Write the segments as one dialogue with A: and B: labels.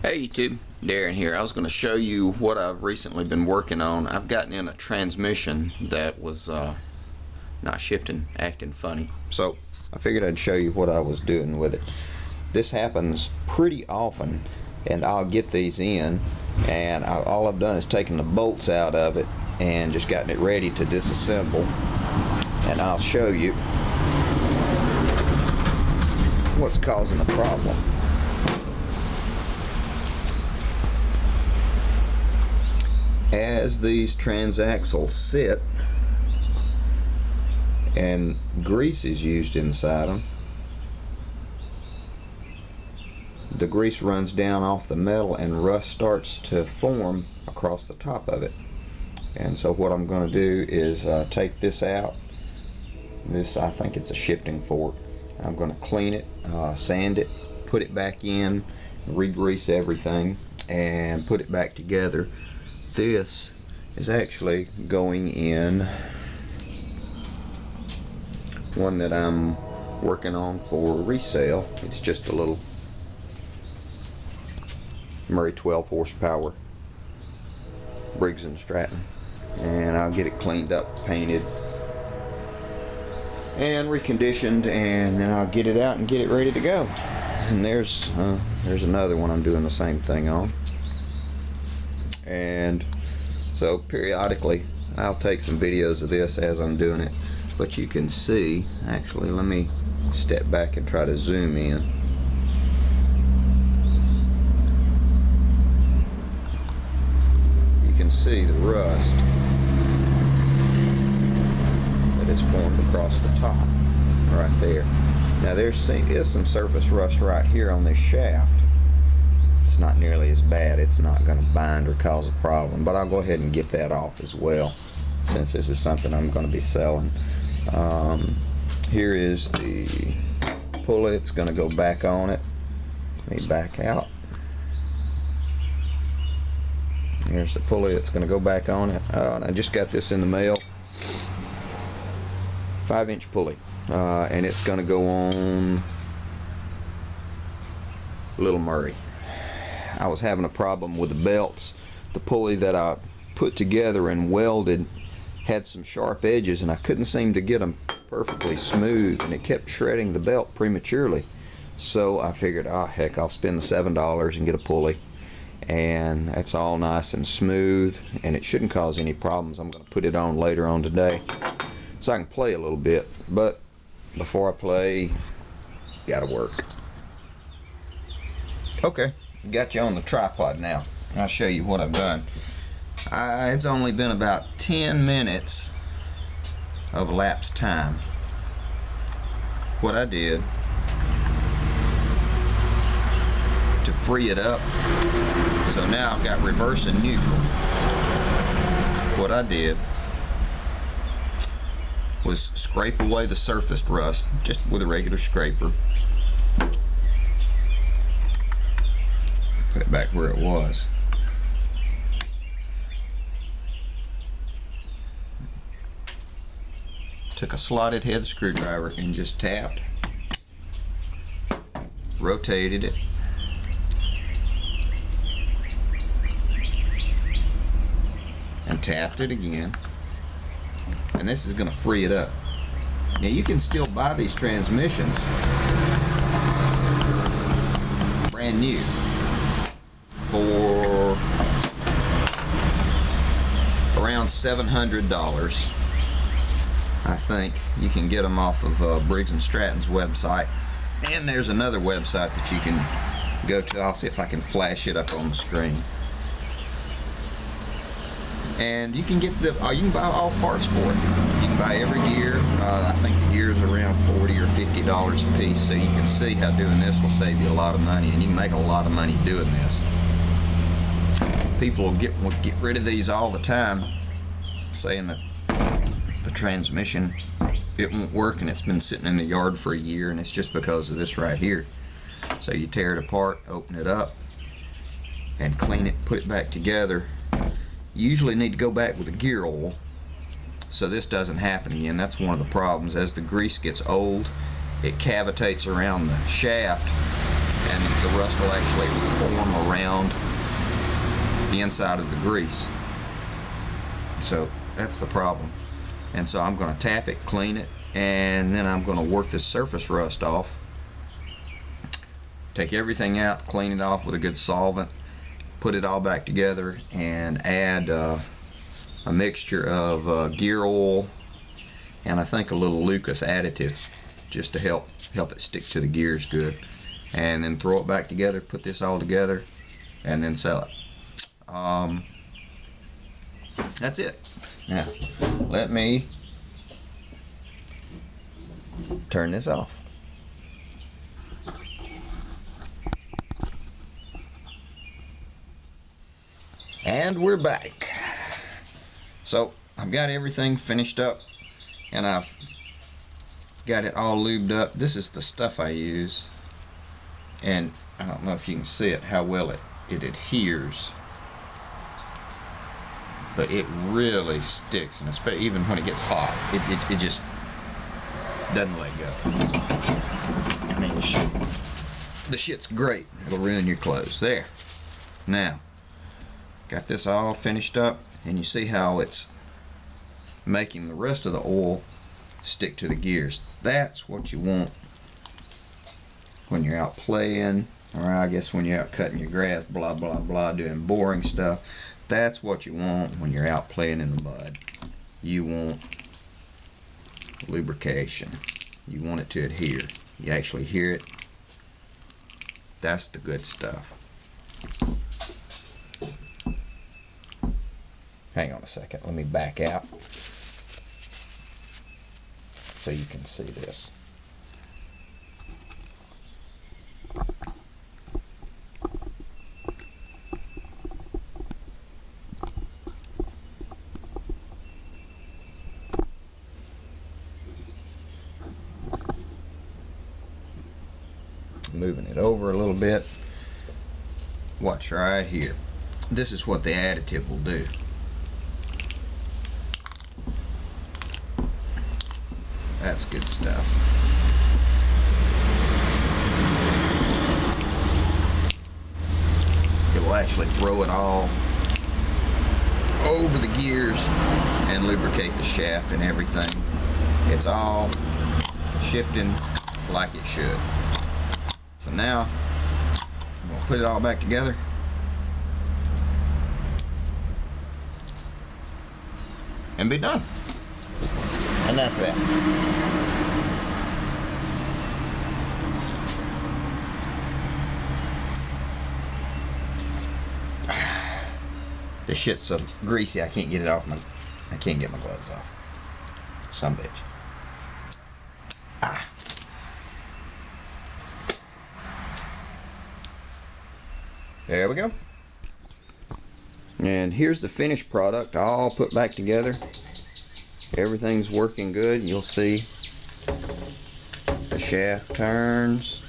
A: Hey YouTube, Darren here. I was going to show you what I've recently been working on. I've gotten in a transmission that was not shifting, acting funny. So I figured I'd show you what I was doing with it. This happens pretty often, and I'll get these in, and all I've done is taken the bolts out of it and just gotten it ready to disassemble. And I'll show you what's causing the problem. As these transaxles sit and grease is used inside them, the grease runs down off the metal and rust starts to form across the top of it. And so what I'm going to do is take this out. This, I think it's a shifting fork. I'm going to clean it, sand it, put it back in, re-grease everything, and put it back together. This is actually going in one that I'm working on for resale. It's just a little Murray 12 horsepower Briggs & Stratton, and I'll get it cleaned up, painted, and reconditioned, and then I'll get it out and get it ready to go. And there's another one I'm doing the same thing on. And so periodically I'll take some videos of this as I'm doing it, but you can see, actually let me step back and try to zoom in. You can see the rust that is formed across the top right there. Now there is some surface rust right here on this shaft. It's not nearly as bad. It's not going to bind or cause a problem, but I'll go ahead and get that off as well, since this is something I'm going to be selling. Here is the pulley. It's going to go back on it. Let me back out. Here's the pulley that's going to go back on it. And I just got this in the mail. 5-inch pulley, and it's going to go on Little Murray. I was having a problem with the belts. The pulley that I put together and welded had some sharp edges, and I couldn't seem to get them perfectly smooth, and it kept shredding the belt prematurely. So I figured, oh heck, I'll spend the $7 and get a pulley, and that's all nice and smooth, and it shouldn't cause any problems. I'm going to put it on later on today so I can play a little bit, but before I play, gotta work. Okay, got you on the tripod now. I'll show you what I've done. It's only been about 10 minutes of elapsed time. What I did to free it up, so now I've got reverse and neutral. What I did was scrape away the surface rust just with a regular scraper. Put it back where it was. Took a slotted head screwdriver and just tapped, rotated it, and tapped it again, and this is going to free it up. Now you can still buy these transmissions brand new for around $700. I think you can get them off of Briggs & Stratton's website, and there's another website that you can go to. I'll see if I can flash it up on the screen. And you can get you can buy all parts for it. You can buy every gear. I think the gear is around $40 or $50 a piece, so you can see how doing this will save you a lot of money, and you can make a lot of money doing this. People will get rid of these all the time, saying that the transmission, it won't work, and it's been sitting in the yard for a year, and it's just because of this right here. So you tear it apart, open it up, and clean it, put it back together. You usually need to go back with the gear oil so this doesn't happen again. That's one of the problems. As the grease gets old, it cavitates around the shaft and the rust will actually form around the inside of the grease. So that's the problem. And so I'm going to tap it, clean it, and then I'm going to work this surface rust off. Take everything out, clean it off with a good solvent, put it all back together, and add a mixture of gear oil and I think a little Lucas additive just to help it stick to the gears good. And then throw it back together, put this all together, and then sell it. That's it. Now, let me turn this off. And we're back. So I've got everything finished up and I've got it all lubed up. This is the stuff I use, and I don't know if you can see it, how well it adheres, but it really sticks, and especially even when it gets hot, it just doesn't let go. I mean, the shit's great. It'll ruin your clothes. There. Now, got this all finished up, and you see how it's making the rest of the oil stick to the gears. That's what you want when you're out playing, or I guess when you're out cutting your grass, blah blah blah, doing boring stuff. That's what you want when you're out playing in the mud. You want lubrication. You want it to adhere. You actually hear it. That's the good stuff. Hang on a second, let me back out so you can see this. Moving it over a little bit. Watch right here. This is what the additive will do. That's good stuff. It will actually throw it all over the gears and lubricate the shaft and everything. It's all shifting like it should. So now I'm going to put it all back together. And be done. And that's it. This shit's so greasy I can't get it off I can't get my gloves off. Some bitch. Ah. There we go. And here's the finished product all put back together. Everything's working good. You'll see the shaft turns.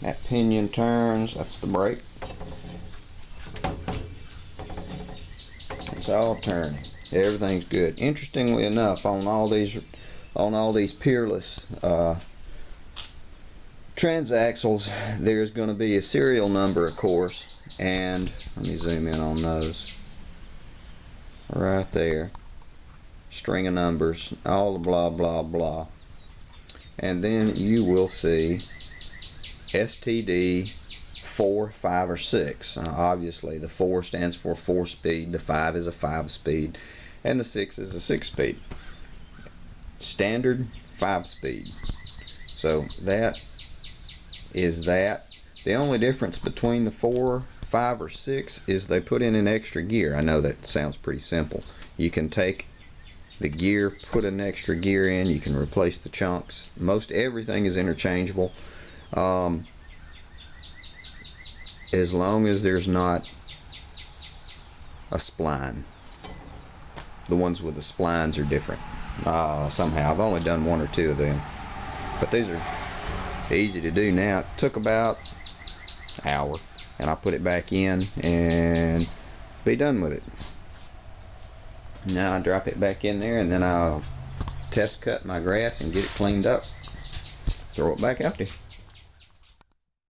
A: That pinion turns. That's the brake. It's all turning. Everything's good. Interestingly enough, on all these peerless Transaxles, there's going to be a serial number, of course, and let me zoom in on those. Right there. String of numbers, all the blah blah blah. And then you will see STD 4, 5, or 6. Obviously the 4 stands for 4-speed, the 5 is a 5-speed, and the 6 is a 6-speed. Standard 5-speed. So that is that. The only difference between the 4, 5, or 6 is they put in an extra gear. I know that sounds pretty simple. You can take the gear, put an extra gear in, you can replace the chunks. Most everything is interchangeable, as long as there's not a spline. The ones with the splines are different. Somehow I've only done 1 or 2 of them, but these are easy to do now. It took about an hour, and I put it back in and be done with it. Now I drop it back in there, and then I'll test cut my grass and get it cleaned up. Throw it back out there.